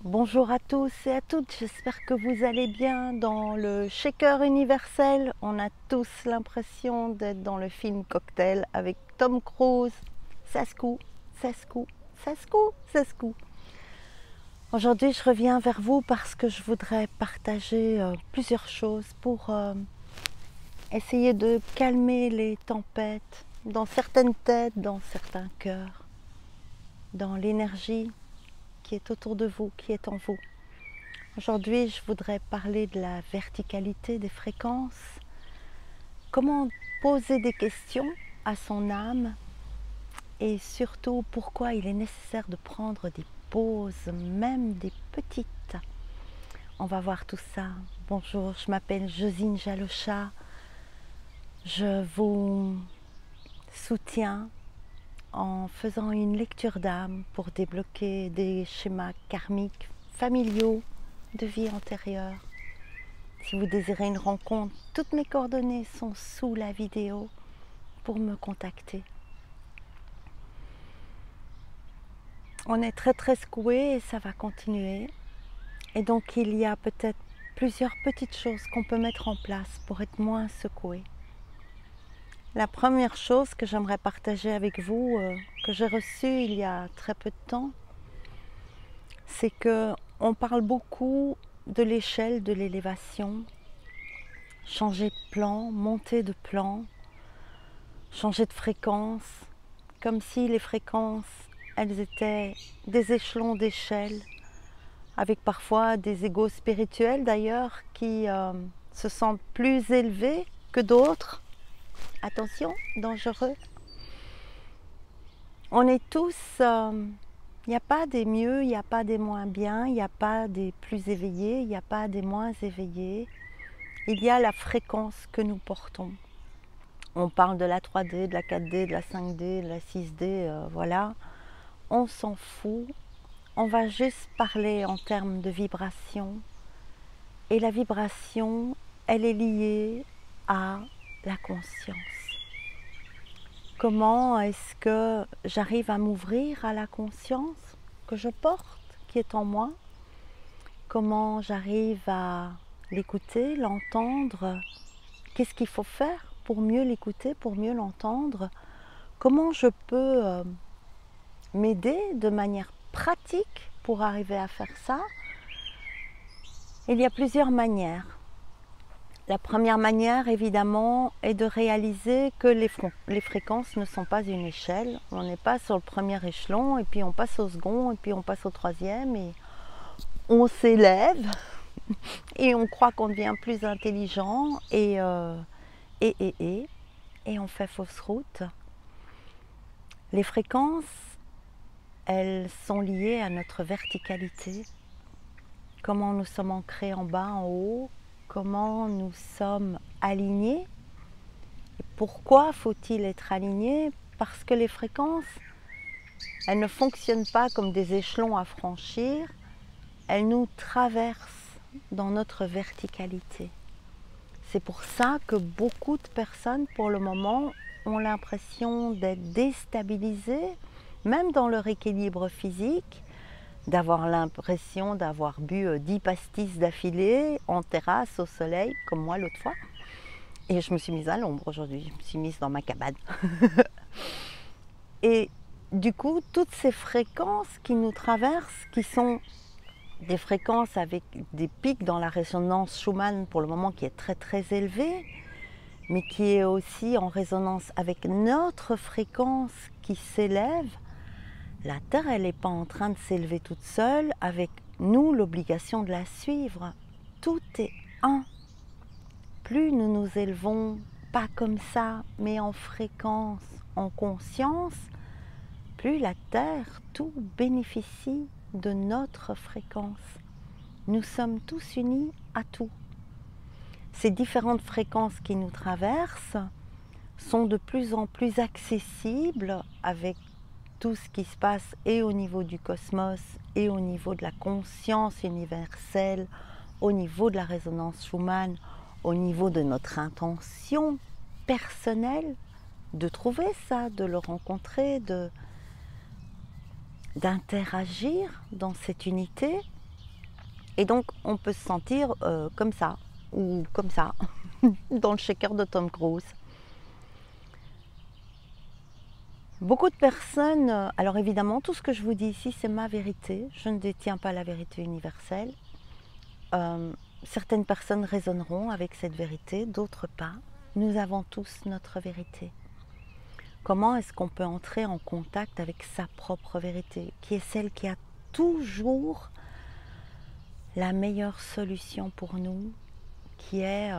Bonjour à tous et à toutes, j'espère que vous allez bien. Dans le shaker universel, on a tous l'impression d'être dans le film Cocktail avec Tom Cruise. Ça secoue, ça secoue, ça secoue, ça secoue. Aujourd'hui, je reviens vers vous parce que je voudrais partager plusieurs choses pour essayer de calmer les tempêtes dans certaines têtes, dans certains cœurs, dans l'énergie qui est autour de vous, qui est en vous. Aujourd'hui, je voudrais parler de la verticalité des fréquences, comment poser des questions à son âme et surtout pourquoi il est nécessaire de prendre des pauses, même des petites. On va voir tout ça. Bonjour, je m'appelle Josine Jalocha. Je vous soutiens en faisant une lecture d'âme pour débloquer des schémas karmiques, familiaux, de vie antérieure. Si vous désirez une rencontre, toutes mes coordonnées sont sous la vidéo pour me contacter. On est très secoué et ça va continuer. Et donc il y a peut-être plusieurs petites choses qu'on peut mettre en place pour être moins secoué. La première chose que j'aimerais partager avec vous, que j'ai reçue il y a très peu de temps, c'est que on parle beaucoup de l'échelle, de l'élévation, changer de plan, monter de plan, changer de fréquence, comme si les fréquences, elles étaient des échelons d'échelle, avec parfois des égos spirituels d'ailleurs qui se sentent plus élevés que d'autres. Attention, dangereux. On est tous, il n'y a pas des mieux, il n'y a pas des moins bien, il n'y a pas des plus éveillés, il n'y a pas des moins éveillés. Il y a la fréquence que nous portons. On parle de la 3D, de la 4D, de la 5D, de la 6D, voilà. On s'en fout. On va juste parler en termes de vibration. Et la vibration, elle est liée à la conscience. Comment est-ce que j'arrive à m'ouvrir à la conscience que je porte, qui est en moi? Comment j'arrive à l'écouter, l'entendre? Qu'est-ce qu'il faut faire pour mieux l'écouter, pour mieux l'entendre? Comment je peux m'aider de manière pratique pour arriver à faire ça? Il y a plusieurs manières. La première manière, évidemment, est de réaliser que les fréquences ne sont pas une échelle. On n'est pas sur le premier échelon, et puis on passe au second, et puis on passe au troisième, et on s'élève, et on croit qu'on devient plus intelligent, et on fait fausse route. Les fréquences, elles sont liées à notre verticalité, comment nous sommes ancrés en bas, en haut, comment nous sommes alignés. Et pourquoi faut-il être aligné? Parce que les fréquences, elles ne fonctionnent pas comme des échelons à franchir, elles nous traversent dans notre verticalité. C'est pour ça que beaucoup de personnes, pour le moment, ont l'impression d'être déstabilisées, même dans leur équilibre physique, d'avoir l'impression d'avoir bu 10 pastis d'affilée en terrasse au soleil, comme moi l'autre fois. Et je me suis mise à l'ombre aujourd'hui, je me suis mise dans ma cabane. Et du coup, toutes ces fréquences qui nous traversent, qui sont des fréquences avec des pics dans la résonance Schumann pour le moment qui est très élevée, mais qui est aussi en résonance avec notre fréquence qui s'élève. La Terre, elle n'est pas en train de s'élever toute seule, avec nous l'obligation de la suivre. Tout est un. Plus nous nous élevons, pas comme ça, mais en fréquence, en conscience, plus la Terre, tout bénéficie de notre fréquence. Nous sommes tous unis à tout. Ces différentes fréquences qui nous traversent sont de plus en plus accessibles avec tout ce qui se passe et au niveau du cosmos et au niveau de la conscience universelle, au niveau de la résonance Schumann, au niveau de notre intention personnelle de trouver ça, de le rencontrer, d'interagir dans cette unité. Et donc on peut se sentir comme ça, ou comme ça, dans le shaker de Tom Cruise. Beaucoup de personnes, alors évidemment tout ce que je vous dis ici c'est ma vérité, je ne détiens pas la vérité universelle. Certaines personnes résonneront avec cette vérité, d'autres pas. Nous avons tous notre vérité. Comment est-ce qu'on peut entrer en contact avec sa propre vérité, qui est celle qui a toujours la meilleure solution pour nous, qui est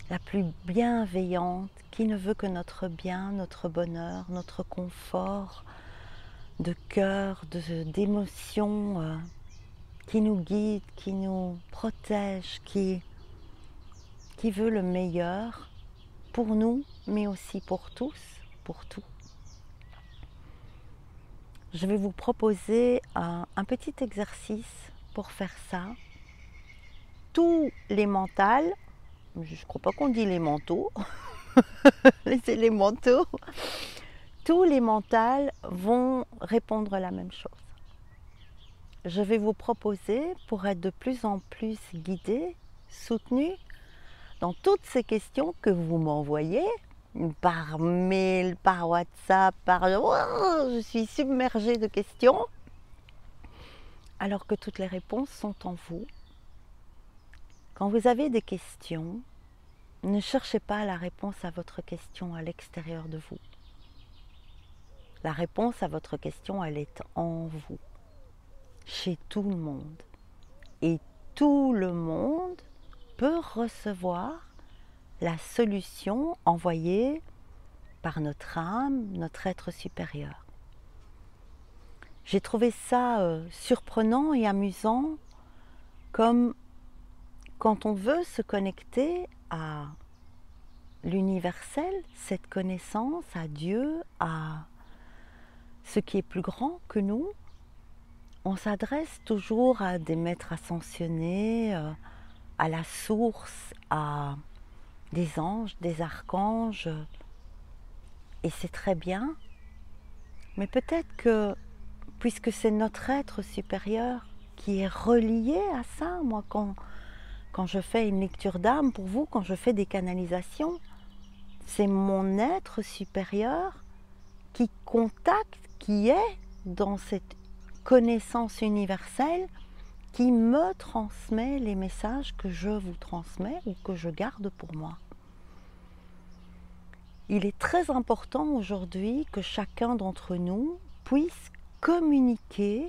la plus bienveillante, qui ne veut que notre bien, notre bonheur, notre confort de cœur, d'émotion, qui nous guide, qui nous protège, qui veut le meilleur pour nous, mais aussi pour tous, pour tout. Je vais vous proposer un petit exercice pour faire ça. Tous les mentals, je ne crois pas qu'on dit les manteaux, c'est les manteaux, tous les mentals vont répondre la même chose. Je vais vous proposer, pour être de plus en plus guidé, soutenu, dans toutes ces questions que vous m'envoyez, par mail, par WhatsApp, je suis submergée de questions, alors que toutes les réponses sont en vous. Quand vous avez des questions, ne cherchez pas la réponse à votre question à l'extérieur de vous. La réponse à votre question, elle est en vous, chez tout le monde. Et tout le monde peut recevoir la solution envoyée par notre âme, notre être supérieur. J'ai trouvé ça surprenant et amusant, comme quand on veut se connecter à l'universel, cette connaissance, à Dieu, à ce qui est plus grand que nous, on s'adresse toujours à des maîtres ascensionnés, à la source, à des anges, des archanges, et c'est très bien, mais peut-être que, puisque c'est notre être supérieur qui est relié à ça, moi quand je fais une lecture d'âme pour vous, quand je fais des canalisations, c'est mon être supérieur qui contacte, qui est dans cette connaissance universelle, qui me transmet les messages que je vous transmets ou que je garde pour moi. Il est très important aujourd'hui que chacun d'entre nous puisse communiquer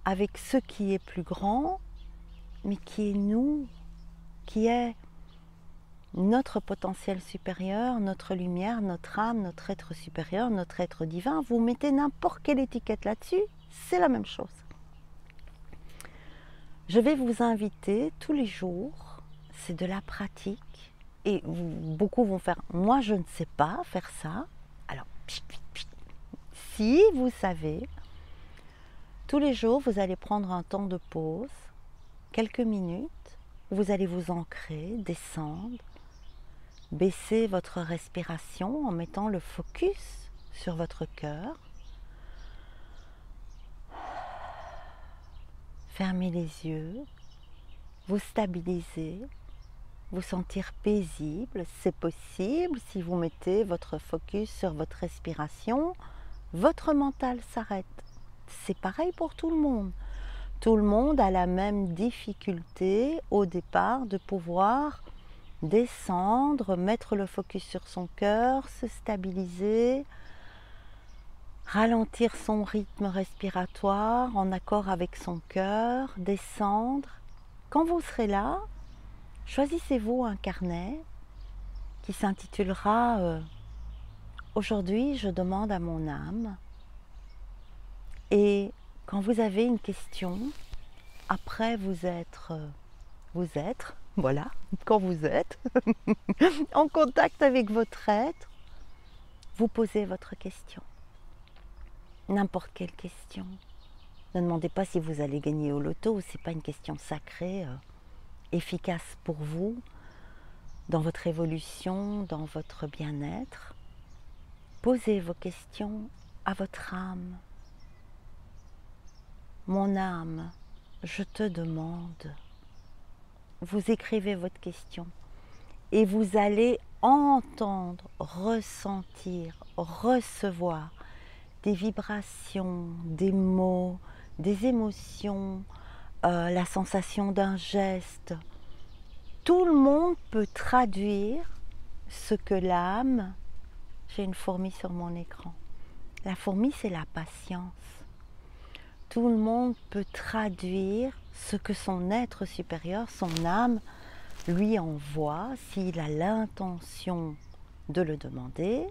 avec ce qui est plus grand, mais qui est nous, qui est notre potentiel supérieur, notre lumière, notre âme, notre être supérieur, notre être divin. Vous mettez n'importe quelle étiquette là-dessus, c'est la même chose. Je vais vous inviter tous les jours, c'est de la pratique, et beaucoup vont faire, moi je ne sais pas faire ça, alors si vous savez, tous les jours vous allez prendre un temps de pause, quelques minutes, où vous allez vous ancrer, descendre, baisser votre respiration en mettant le focus sur votre cœur. Fermez les yeux, vous stabiliser, vous sentir paisible, c'est possible. Si vous mettez votre focus sur votre respiration, votre mental s'arrête. C'est pareil pour tout le monde. Tout le monde a la même difficulté au départ de pouvoir descendre, mettre le focus sur son cœur, se stabiliser, ralentir son rythme respiratoire en accord avec son cœur, descendre. Quand vous serez là, choisissez-vous un carnet qui s'intitulera Aujourd'hui, je demande à mon âme. Et quand vous avez une question, après vous êtes, voilà, quand vous êtes en contact avec votre être, vous posez votre question. N'importe quelle question. Ne demandez pas si vous allez gagner au loto, ce n'est pas une question sacrée, efficace pour vous, dans votre évolution, dans votre bien-être. Posez vos questions à votre âme. Mon âme, je te demande, vous écrivez votre question et vous allez entendre, ressentir, recevoir des vibrations, des mots, des émotions, la sensation d'un geste. Tout le monde peut traduire ce que l'âme... J'ai une fourmi sur mon écran. La fourmi, c'est la patience. Tout le monde peut traduire ce que son être supérieur, son âme, lui envoie s'il a l'intention de le demander,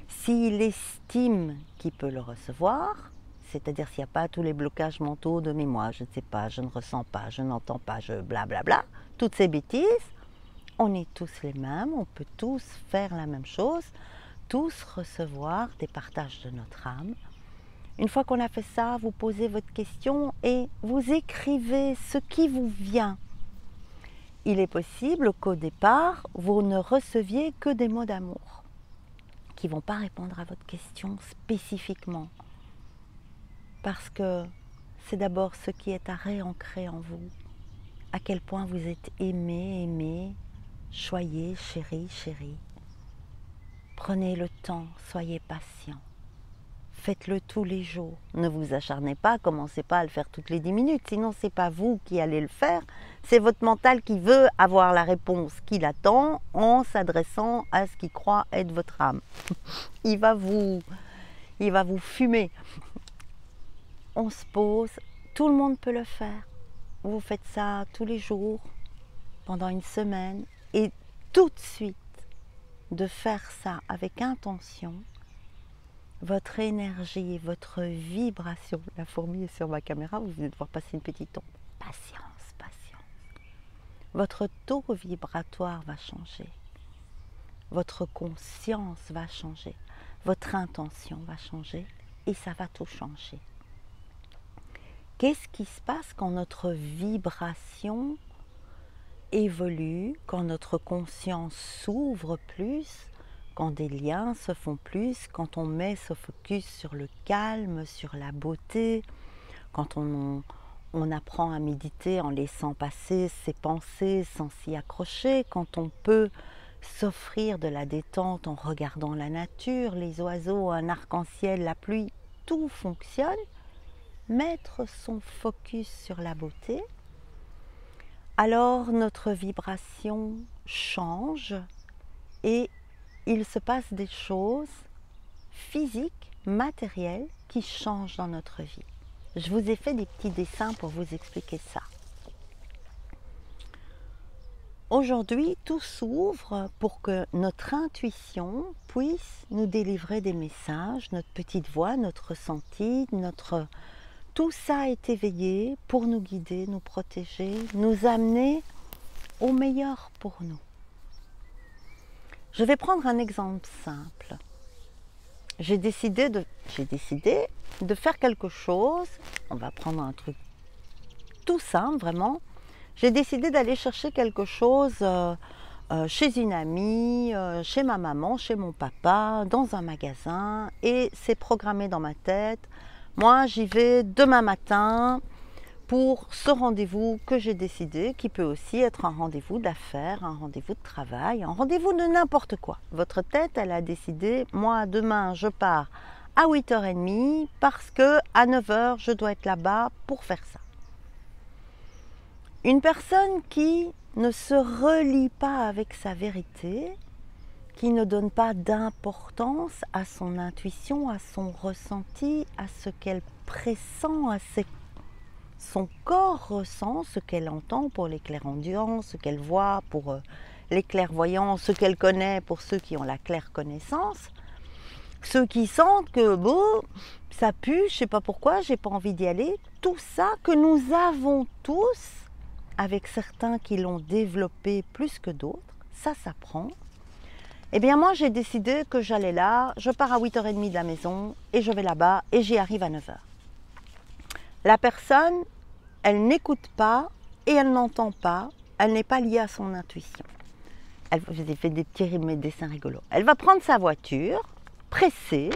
s'il estime qu'il peut le recevoir, c'est-à-dire s'il n'y a pas tous les blocages mentaux de mais moi, je ne sais pas, je ne ressens pas, je n'entends pas, je blablabla, toutes ces bêtises, on est tous les mêmes, on peut tous faire la même chose, tous recevoir des partages de notre âme. Une fois qu'on a fait ça, vous posez votre question et vous écrivez ce qui vous vient. Il est possible qu'au départ, vous ne receviez que des mots d'amour qui ne vont pas répondre à votre question spécifiquement. Parce que c'est d'abord ce qui est à réancrer en vous. À quel point vous êtes aimé, choyé, chéri, chérie. Prenez le temps, soyez patient. Faites-le tous les jours. Ne vous acharnez pas, commencez pas à le faire toutes les 10 minutes, sinon c'est pas vous qui allez le faire, c'est votre mental qui veut avoir la réponse qu'il attend en s'adressant à ce qu'il croit être votre âme. Il va vous fumer. On se pose, tout le monde peut le faire. Vous faites ça tous les jours, pendant une semaine, et tout de suite, de faire ça avec intention, votre énergie, votre vibration, la fourmi est sur ma caméra, vous venez de voir passer une petite onde, patience, patience. Votre taux vibratoire va changer, votre conscience va changer, votre intention va changer et ça va tout changer. Qu'est-ce qui se passe quand notre vibration évolue, quand notre conscience s'ouvre plus, quand des liens se font plus, quand on met ce focus sur le calme, sur la beauté, quand on apprend à méditer en laissant passer ses pensées sans s'y accrocher, quand on peut s'offrir de la détente en regardant la nature, les oiseaux, un arc-en-ciel, la pluie, tout fonctionne, mettre son focus sur la beauté, alors notre vibration change et il se passe des choses physiques, matérielles qui changent dans notre vie. Je vous ai fait des petits dessins pour vous expliquer ça. Aujourd'hui, tout s'ouvre pour que notre intuition puisse nous délivrer des messages, notre petite voix, notre ressenti, tout ça est éveillé pour nous guider, nous protéger, nous amener au meilleur pour nous. Je vais prendre un exemple simple. J'ai décidé de faire quelque chose, on va prendre un truc tout simple vraiment, j'ai décidé d'aller chercher quelque chose chez une amie, chez ma maman, chez mon papa, dans un magasin et c'est programmé dans ma tête. Moi, j'y vais demain matin pour ce rendez-vous que j'ai décidé, qui peut aussi être un rendez-vous d'affaires, un rendez-vous de travail, un rendez-vous de n'importe quoi. Votre tête, elle a décidé, moi, demain, je pars à 8h30 parce que à 9h, je dois être là-bas pour faire ça. Une personne qui ne se relie pas avec sa vérité, qui ne donne pas d'importance à son intuition, à son ressenti, à ce qu'elle pressent, son corps ressent, ce qu'elle entend pour les clairaudients, ce qu'elle voit pour les clairvoyants, ce qu'elle connaît pour ceux qui ont la claire connaissance, ceux qui sentent que bon, ça pue, je ne sais pas pourquoi, j'ai pas envie d'y aller, tout ça que nous avons tous, avec certains qui l'ont développé plus que d'autres, ça s'apprend. Eh bien moi j'ai décidé que j'allais là, je pars à 8h30 de la maison et je vais là-bas et j'y arrive à 9h. La personne, elle n'écoute pas et elle n'entend pas, elle n'est pas liée à son intuition. Je vous ai fait des petits dessins rigolos. Elle va prendre sa voiture, pressée,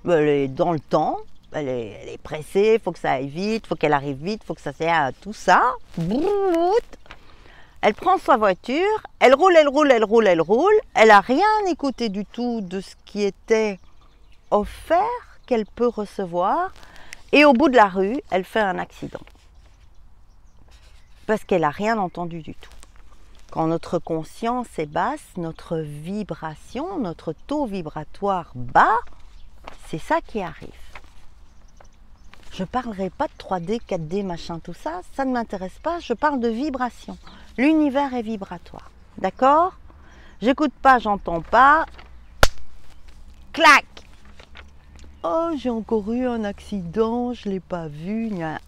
elle est dans le temps, elle est pressée, il faut que ça aille vite, il faut qu'elle arrive vite, il faut que ça s'aille, tout ça. Elle prend sa voiture, elle roule, elle roule, elle roule, elle roule. Elle n'a rien écouté du tout de ce qui était offert qu'elle peut recevoir. Et au bout de la rue, elle fait un accident. Parce qu'elle n'a rien entendu du tout. Quand notre conscience est basse, notre vibration, notre taux vibratoire bas, c'est ça qui arrive. Je ne parlerai pas de 3D, 4D, machin, tout ça, ça ne m'intéresse pas, je parle de vibration. L'univers est vibratoire, d'accord? J'écoute pas, j'entends pas, clac! Oh, j'ai encore eu un accident, je ne l'ai pas vu, gna.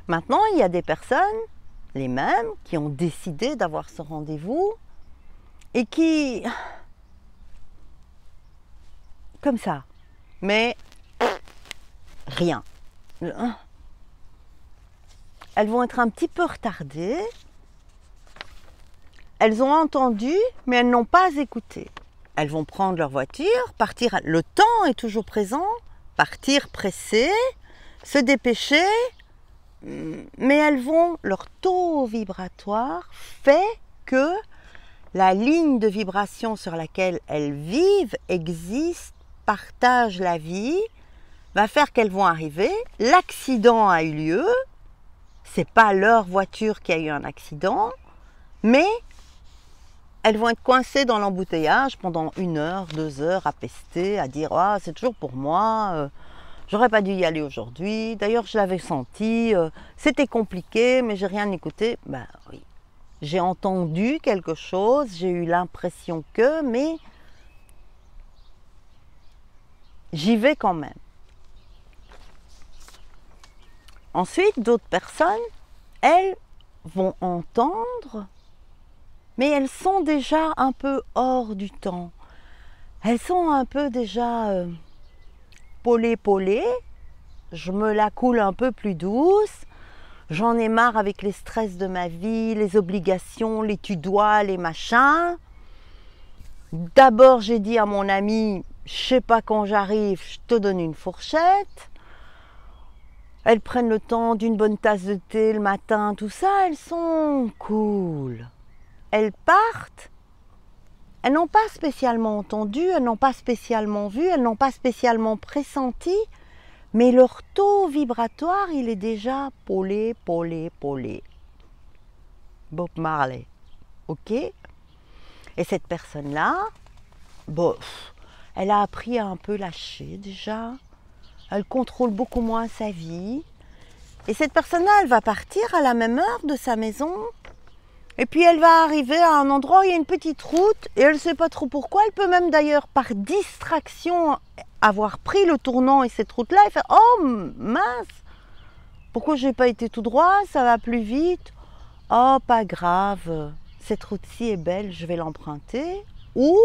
Maintenant, il y a des personnes, les mêmes, qui ont décidé d'avoir ce rendez-vous et qui... comme ça. Mais rien. Elles vont être un petit peu retardées. Elles ont entendu, mais elles n'ont pas écouté. Elles vont prendre leur voiture, partir. Le temps est toujours présent. Partir pressées, se dépêcher. Mais elles vont, leur taux vibratoire fait que la ligne de vibration sur laquelle elles vivent, existe, partage la vie, va faire qu'elles vont arriver. L'accident a eu lieu. C'est pas leur voiture qui a eu un accident, mais elles vont être coincées dans l'embouteillage pendant 1 heure, 2 heures à pester, à dire ah c'est toujours pour moi, j'aurais pas dû y aller aujourd'hui. D'ailleurs je l'avais senti, c'était compliqué, mais j'ai rien écouté. Ben oui, j'ai entendu quelque chose, j'ai eu l'impression que, mais j'y vais quand même. Ensuite, d'autres personnes, elles vont entendre, mais elles sont déjà un peu hors du temps. Elles sont un peu déjà polées, je me la coule un peu plus douce, j'en ai marre avec les stress de ma vie, les obligations, les tu dois, les machins. D'abord, j'ai dit à mon ami, je sais pas quand j'arrive, je te donne une fourchette. Elles prennent le temps d'une bonne tasse de thé le matin, tout ça, elles sont cool. Elles partent, elles n'ont pas spécialement entendu, elles n'ont pas spécialement vu, elles n'ont pas spécialement pressenti, mais leur taux vibratoire, il est déjà polé. Bob Marley, ok? Et cette personne-là, bon, elle a appris à un peu lâcher déjà. Elle contrôle beaucoup moins sa vie. Et cette personne-là, elle va partir à la même heure de sa maison. Et puis elle va arriver à un endroit où il y a une petite route. Et elle ne sait pas trop pourquoi. Elle peut même d'ailleurs, par distraction, avoir pris le tournant et cette route-là. Elle fait « Oh mince, pourquoi je n'ai pas été tout droit? Ça va plus vite. Oh, pas grave. Cette route-ci est belle, je vais l'emprunter. » Ou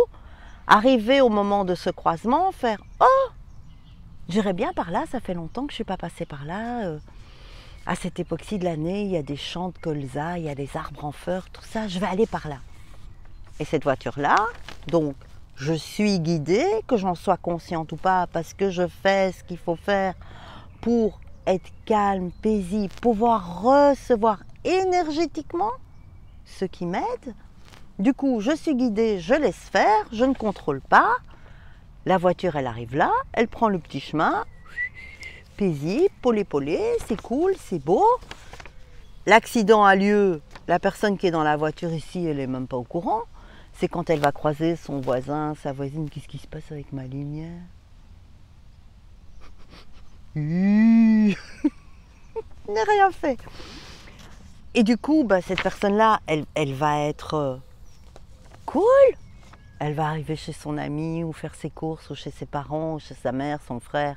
arriver au moment de ce croisement, faire « Oh, j'irai bien par là, ça fait longtemps que je ne suis pas passée par là. À cette époque-ci de l'année, il y a des champs de colza, il y a des arbres en fleurs, tout ça, je vais aller par là. » Et cette voiture-là, donc, je suis guidée, que j'en sois consciente ou pas, parce que je fais ce qu'il faut faire pour être calme, paisible, pouvoir recevoir énergétiquement ce qui m'aide. Du coup, je suis guidée, je laisse faire, je ne contrôle pas. La voiture, elle arrive là, elle prend le petit chemin, paisible, polé, c'est cool, c'est beau. L'accident a lieu, la personne qui est dans la voiture ici, elle n'est même pas au courant. C'est quand elle va croiser son voisin, sa voisine, qu'est-ce qui se passe avec ma lumière? Je n'ai rien fait. Et du coup, bah, cette personne-là, elle va être cool. Elle va arriver chez son ami ou faire ses courses ou chez ses parents ou chez sa mère, son frère.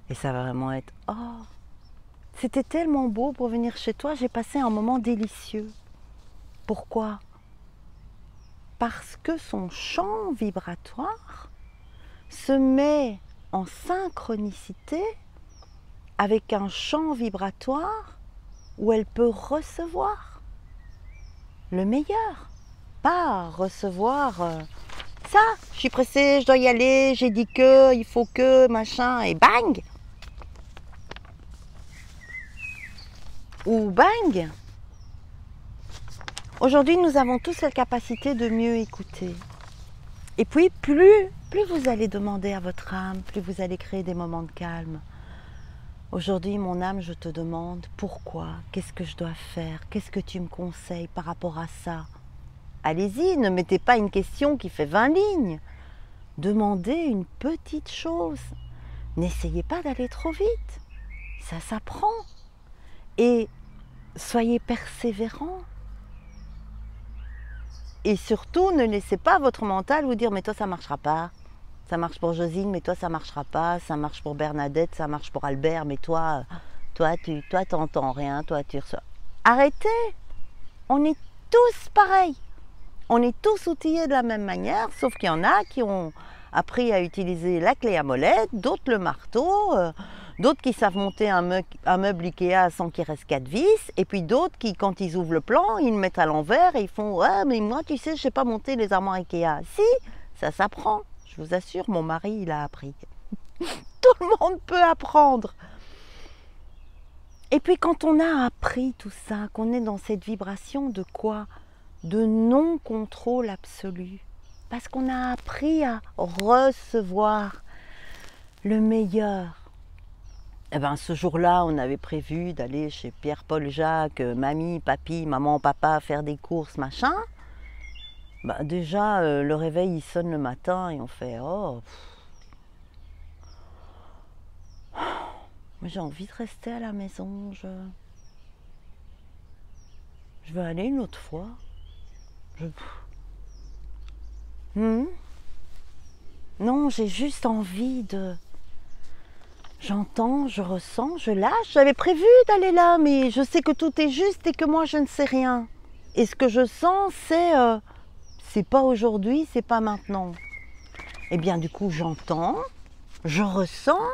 Et ça va vraiment être « Oh, c'était tellement beau pour venir chez toi, j'ai passé un moment délicieux. » Pourquoi? Parce que son champ vibratoire se met en synchronicité avec un champ vibratoire où elle peut recevoir le meilleur. Pas recevoir Ça, je suis pressée, je dois y aller, j'ai dit que, il faut que, machin, et bang! Ou bang! Aujourd'hui, nous avons tous la capacité de mieux écouter. Et puis, plus vous allez demander à votre âme, plus vous allez créer des moments de calme. Aujourd'hui, mon âme, je te demande pourquoi, qu'est-ce que je dois faire, qu'est-ce que tu me conseilles par rapport à ça? Allez-y, ne mettez pas une question qui fait 20 lignes. Demandez une petite chose. N'essayez pas d'aller trop vite. Ça s'apprend. Et soyez persévérant. Et surtout, ne laissez pas votre mental vous dire « mais toi, ça ne marchera pas ». Ça marche pour Josine, mais toi, ça ne marchera pas. Ça marche pour Bernadette, ça marche pour Albert, mais toi, tu t'entends rien, toi, tu reçois. Arrêtez. On est tous pareils. On est tous outillés de la même manière, sauf qu'il y en a qui ont appris à utiliser la clé à molette, d'autres le marteau, d'autres qui savent monter un meuble Ikea sans qu'il reste 4 vis, et puis d'autres qui, quand ils ouvrent le plan, ils le mettent à l'envers et ils font « ouais, mais moi, tu sais, je ne sais pas monter les armoires Ikea ». Si, ça s'apprend. Je vous assure, mon mari, il a appris. Tout le monde peut apprendre. Et puis quand on a appris tout ça, qu'on est dans cette vibration de quoi? De non-contrôle absolu. Parce qu'on a appris à recevoir le meilleur. Eh ben, ce jour-là, on avait prévu d'aller chez Pierre-Paul Jacques, mamie, papy, maman, papa, faire des courses, machin. Ben, déjà, le réveil, il sonne le matin et on fait « oh, j'ai envie de rester à la maison, je veux aller une autre fois. » Non, j'ai juste envie de... J'entends, je ressens, je lâche. J'avais prévu d'aller là, mais je sais que tout est juste et que moi, je ne sais rien. Et ce que je sens, c'est pas aujourd'hui, c'est pas maintenant. Eh bien, du coup, j'entends, je ressens,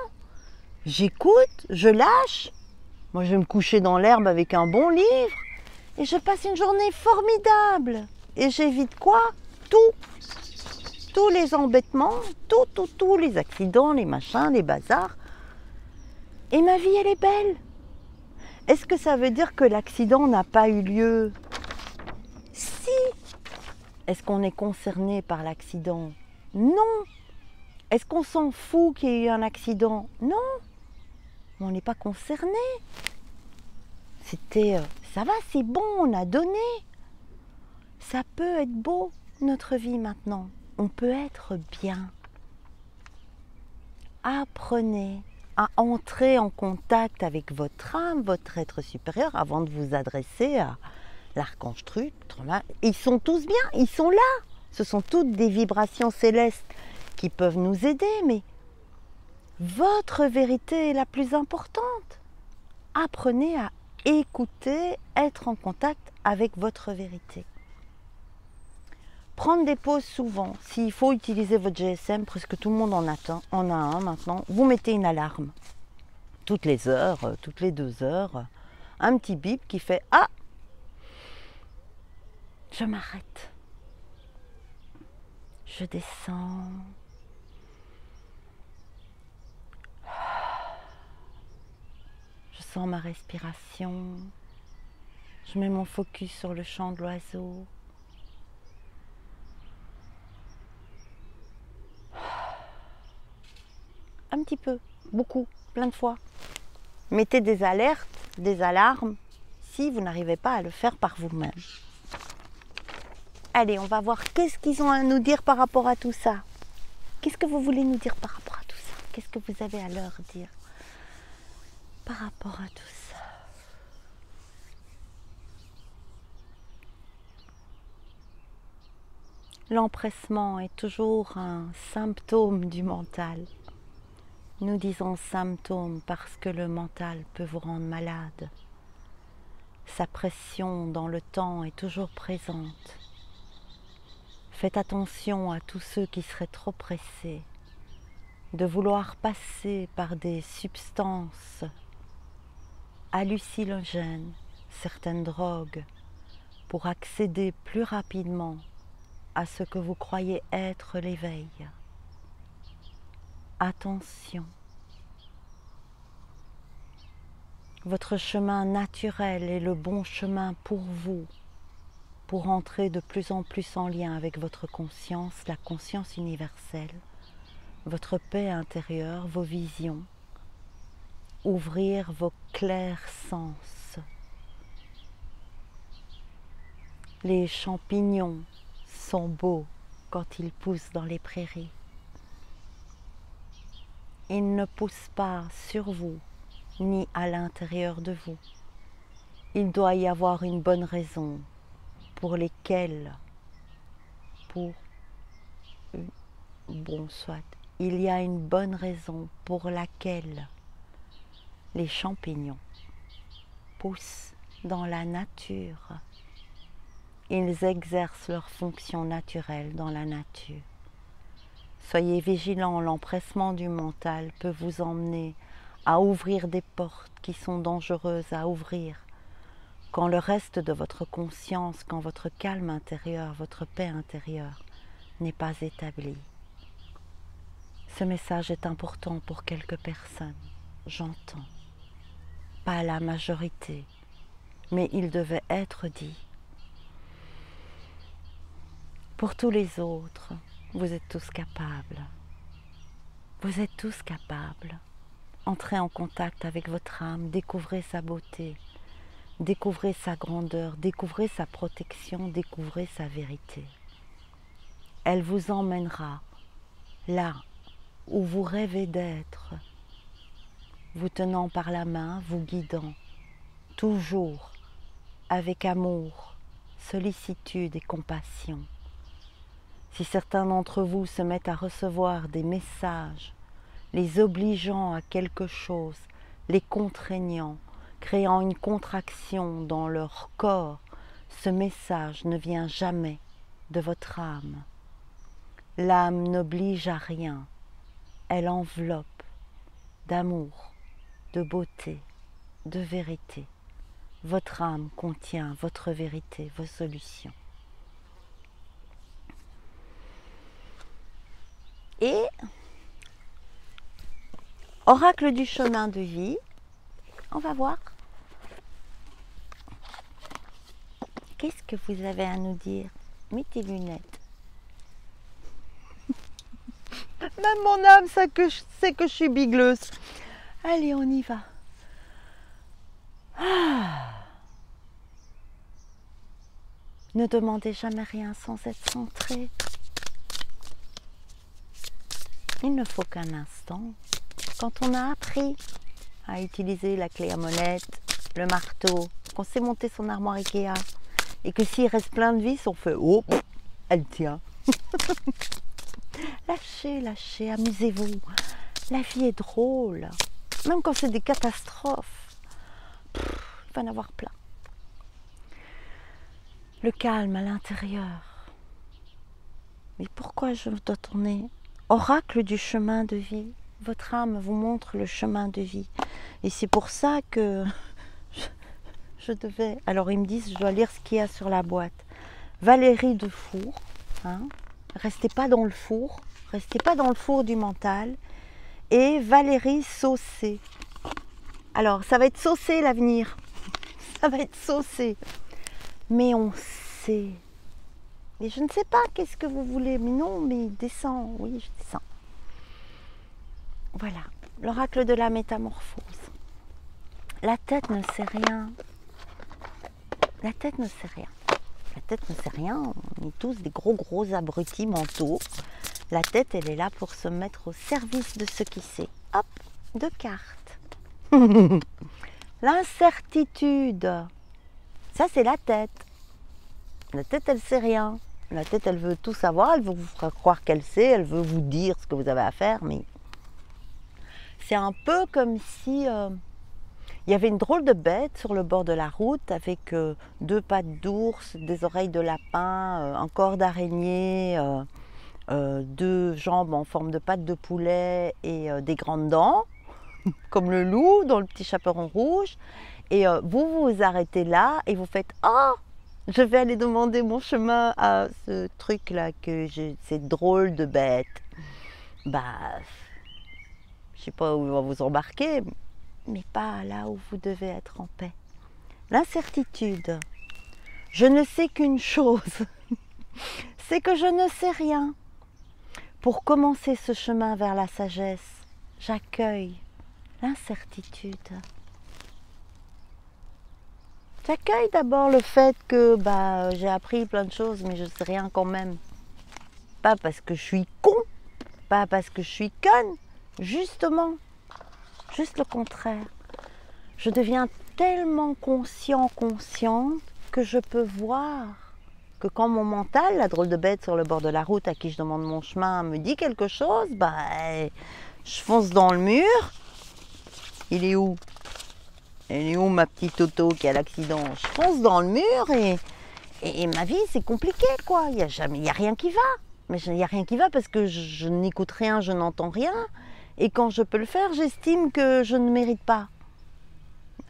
j'écoute, je lâche. Moi, je vais me coucher dans l'herbe avec un bon livre et je passe une journée formidable. Et j'évite quoi? Tout. Tous les embêtements, tous les accidents, les machins, les bazars. Et ma vie, elle est belle. Est-ce que ça veut dire que l'accident n'a pas eu lieu? Si. Est-ce qu'on est concerné par l'accident? Non. Est-ce qu'on s'en fout qu'il y ait eu un accident? Non. On n'est pas concerné. Ça va, c'est bon, on a donné. Ça peut être beau, notre vie maintenant. On peut être bien. Apprenez à entrer en contact avec votre âme, votre être supérieur, avant de vous adresser à l'archange Truc. Ils sont tous bien, ils sont là. Ce sont toutes des vibrations célestes qui peuvent nous aider, mais votre vérité est la plus importante. Apprenez à écouter, être en contact avec votre vérité. Prendre des pauses souvent. S'il faut utiliser votre GSM, presque tout le monde en a un maintenant. Vous mettez une alarme. Toutes les heures, toutes les 2 heures. Un petit bip qui fait « Ah, je m'arrête. Je descends. Je sens ma respiration. Je mets mon focus sur le chant de l'oiseau. Un petit peu, beaucoup, plein de fois. Mettez des alertes, des alarmes, si vous n'arrivez pas à le faire par vous-même. Allez, on va voir qu'est-ce qu'ils ont à nous dire par rapport à tout ça. Qu'est-ce que vous voulez nous dire par rapport à tout ça? Qu'est-ce que vous avez à leur dire par rapport à tout ça? L'empressement est toujours un symptôme du mental. Nous disons symptôme parce que le mental peut vous rendre malade. Sa pression dans le temps est toujours présente. Faites attention à tous ceux qui seraient trop pressés de vouloir passer par des substances hallucinogènes, certaines drogues, pour accéder plus rapidement à ce que vous croyez être l'éveil. Attention. Votre chemin naturel est le bon chemin pour vous, pour entrer de plus en plus en lien avec votre conscience, la conscience universelle, votre paix intérieure, vos visions, ouvrir vos clairs sens. Les champignons sont beaux quand ils poussent dans les prairies. Ils ne poussent pas sur vous, ni à l'intérieur de vous. Il doit y avoir une bonne raison pour lesquelles, soit, il y a une bonne raison pour laquelle les champignons poussent dans la nature. Ils exercent leur fonction naturelle dans la nature. Soyez vigilants, l'empressement du mental peut vous emmener à ouvrir des portes qui sont dangereuses à ouvrir quand le reste de votre conscience, quand votre calme intérieur, votre paix intérieure n'est pas établi. Ce message est important pour quelques personnes, j'entends. Pas la majorité, mais il devait être dit. Pour tous les autres, vous êtes tous capables. Vous êtes tous capables. Entrez en contact avec votre âme, découvrez sa beauté, découvrez sa grandeur, découvrez sa protection, découvrez sa vérité. Elle vous emmènera là où vous rêvez d'être, vous tenant par la main, vous guidant, toujours avec amour, sollicitude et compassion. Si certains d'entre vous se mettent à recevoir des messages, les obligeant à quelque chose, les contraignant, créant une contraction dans leur corps, ce message ne vient jamais de votre âme. L'âme n'oblige à rien, elle enveloppe d'amour, de beauté, de vérité. Votre âme contient votre vérité, vos solutions. Et oracle du chemin de vie, on va voir. Qu'est-ce que vous avez à nous dire? Mets tes lunettes. Même mon âme sait que je suis bigleuse. Allez, on y va. Ne demandez jamais rien sans être centré. Il ne faut qu'un instant. Quand on a appris à utiliser la clé à molette, le marteau, qu'on sait monter son armoire Ikea, et que s'il reste plein de vis, on fait « Oh, elle tient !» Lâchez, lâchez, amusez-vous. La vie est drôle. Même quand c'est des catastrophes, il va en avoir plein. Le calme à l'intérieur. Mais pourquoi je dois tourner? Oracle du chemin de vie. Votre âme vous montre le chemin de vie. Et c'est pour ça que je devais... Alors ils me disent, je dois lire ce qu'il y a sur la boîte. Valérie de Four. Hein, restez pas dans le four. Restez pas dans le four du mental. Et Valérie Saucé. Alors, ça va être saucé l'avenir. Ça va être saucé. Mais on sait. Et je ne sais pas qu'est-ce que vous voulez. Mais non, mais descends. Oui, je descends. Voilà. L'oracle de la métamorphose. La tête ne sait rien. La tête ne sait rien. La tête ne sait rien. On est tous des gros abrutis mentaux. La tête, elle est là pour se mettre au service de ce qui sait. Hop, 2 cartes. L'incertitude. Ça, c'est la tête. La tête, elle sait rien. La tête, elle veut tout savoir. Elle veut vous faire croire qu'elle sait. Elle veut vous dire ce que vous avez à faire. Mais c'est un peu comme si il y avait une drôle de bête sur le bord de la route avec 2 pattes d'ours, des oreilles de lapin, un corps d'araignée, 2 jambes en forme de pattes de poulet et des grandes dents, comme le loup dans le petit chaperon rouge. Et vous vous arrêtez là et vous faites « Oh, Je vais aller demander mon chemin à ce truc-là c'est drôle de bête. Bah, je sais pas où il va vous embarquer, mais pas là où vous devez être en paix. L'incertitude. Je ne sais qu'une chose, c'est que je ne sais rien. Pour commencer ce chemin vers la sagesse, j'accueille l'incertitude. J'accueille d'abord le fait que j'ai appris plein de choses, mais je ne sais rien quand même. Pas parce que je suis con, pas parce que je suis conne, justement, juste le contraire. Je deviens tellement consciente que je peux voir que quand mon mental, la drôle de bête sur le bord de la route à qui je demande mon chemin, me dit quelque chose, je fonce dans le mur. Il est où? Elle est où ma petite auto qui a l'accident? Je fonce dans le mur et ma vie c'est compliqué quoi. Il y a rien qui va. Mais il n'y a rien qui va parce que je n'écoute rien, je n'entends rien. Et quand je peux le faire, j'estime que je ne mérite pas.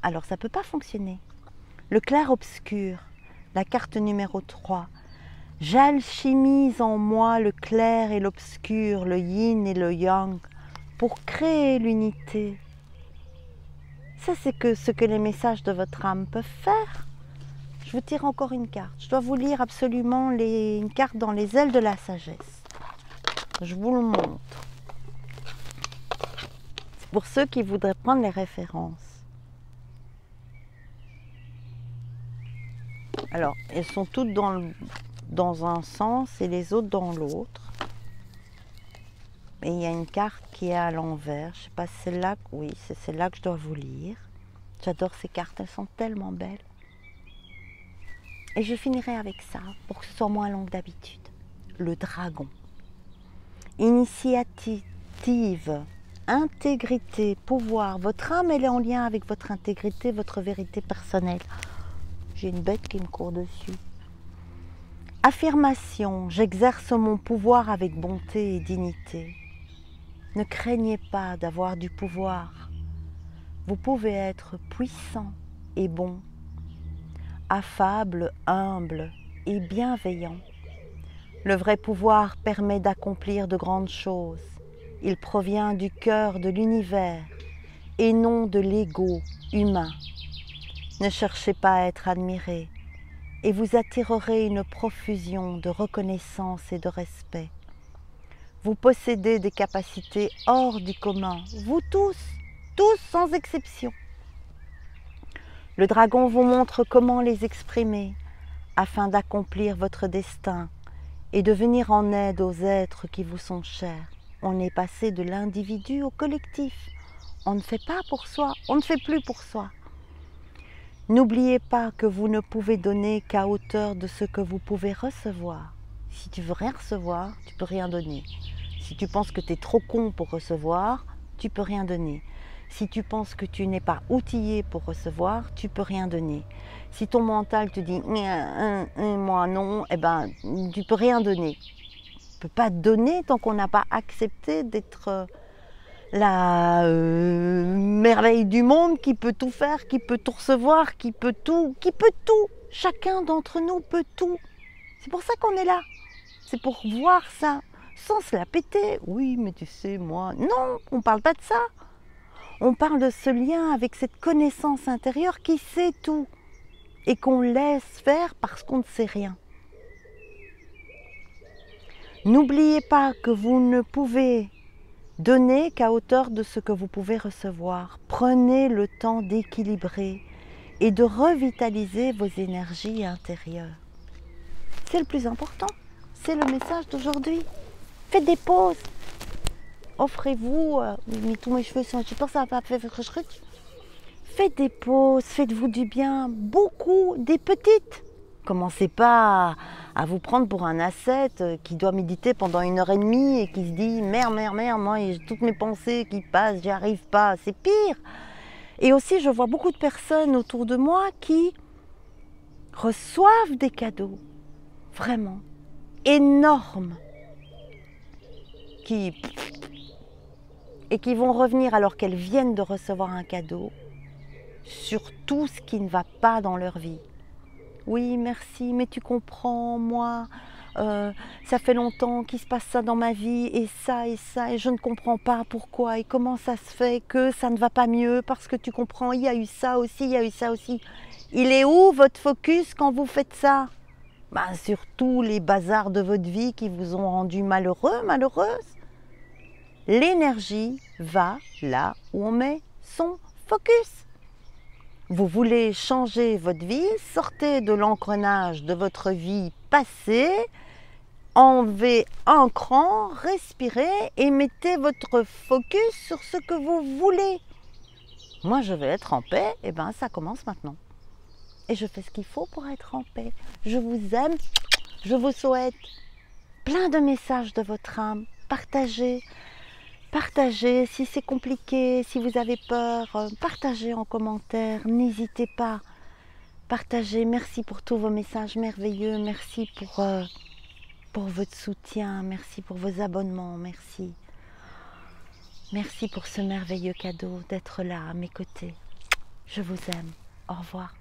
Alors ça ne peut pas fonctionner. Le clair-obscur, la carte numéro 3. J'alchimise en moi le clair et l'obscur, le yin et le yang, pour créer l'unité. Ça, c'est ce que les messages de votre âme peuvent faire. Je vous tire encore une carte. Je dois vous lire absolument une carte dans les ailes de la sagesse. Je vous le montre. C'est pour ceux qui voudraient prendre les références. Alors, elles sont toutes dans un sens et les autres dans l'autre. Et il y a une carte qui est à l'envers. Je ne sais pas, celle-là, oui, c'est celle-là que je dois vous lire. J'adore ces cartes, elles sont tellement belles. Et je finirai avec ça, pour que ce soit moins long que d'habitude. Le dragon. Initiative, intégrité, pouvoir. Votre âme, elle est en lien avec votre intégrité, votre vérité personnelle. J'ai une bête qui me court dessus. Affirmation, j'exerce mon pouvoir avec bonté et dignité. Ne craignez pas d'avoir du pouvoir. Vous pouvez être puissant et bon, affable, humble et bienveillant. Le vrai pouvoir permet d'accomplir de grandes choses. Il provient du cœur de l'univers et non de l'ego humain. Ne cherchez pas à être admiré et vous attirerez une profusion de reconnaissance et de respect. Vous possédez des capacités hors du commun, vous tous sans exception. Le dragon vous montre comment les exprimer afin d'accomplir votre destin et de venir en aide aux êtres qui vous sont chers. On est passé de l'individu au collectif. On ne fait pas pour soi, on ne fait plus pour soi. N'oubliez pas que vous ne pouvez donner qu'à hauteur de ce que vous pouvez recevoir. Si tu veux rien recevoir, tu peux rien donner. Si tu penses que tu es trop con pour recevoir, tu peux rien donner. Si tu penses que tu n'es pas outillé pour recevoir, tu peux rien donner. Si ton mental te dit moi non, tu peux rien donner. Tu ne peux pas donner tant qu'on n'a pas accepté d'être la merveille du monde qui peut tout faire, qui peut tout recevoir, qui peut tout. Chacun d'entre nous peut tout. C'est pour ça qu'on est là. C'est pour voir ça, sans se la péter. Oui, mais tu sais, moi... Non, on ne parle pas de ça. On parle de ce lien avec cette connaissance intérieure qui sait tout et qu'on laisse faire parce qu'on ne sait rien. N'oubliez pas que vous ne pouvez donner qu'à hauteur de ce que vous pouvez recevoir. Prenez le temps d'équilibrer et de revitaliser vos énergies intérieures. C'est le plus important. C'est le message d'aujourd'hui. Faites des pauses. Offrez-vous, mis tous mes cheveux sont, je pense à pas faire truc. Faites des pauses, faites-vous du bien, beaucoup, des petites. Commencez pas à vous prendre pour un ascète qui doit méditer pendant 1h30 et qui se dit merde, moi j'ai toutes mes pensées qui passent, j'y arrive pas, c'est pire. Et aussi je vois beaucoup de personnes autour de moi qui reçoivent des cadeaux, vraiment, énormes, et qui vont revenir alors qu'elles viennent de recevoir un cadeau sur tout ce qui ne va pas dans leur vie. Oui, merci, mais tu comprends, moi, ça fait longtemps qu'il se passe ça dans ma vie, et ça, et je ne comprends pas pourquoi, et comment ça se fait que ça ne va pas mieux, parce que tu comprends, il y a eu ça aussi, il y a eu ça aussi. Il est où votre focus quand vous faites ça? Ben, sur tous les bazars de votre vie qui vous ont rendu malheureux, malheureuse. L'énergie va là où on met son focus. Vous voulez changer votre vie, sortez de l'engrenage de votre vie passée, enlevez un cran, respirez et mettez votre focus sur ce que vous voulez. Moi, je veux être en paix, et bien ça commence maintenant. Et je fais ce qu'il faut pour être en paix. Je vous aime, je vous souhaite plein de messages de votre âme. Partagez. Partagez si c'est compliqué, si vous avez peur, partagez en commentaire, n'hésitez pas. Partagez, merci pour tous vos messages merveilleux, merci pour votre soutien, merci pour vos abonnements, merci. Merci pour ce merveilleux cadeau d'être là à mes côtés. Je vous aime, au revoir.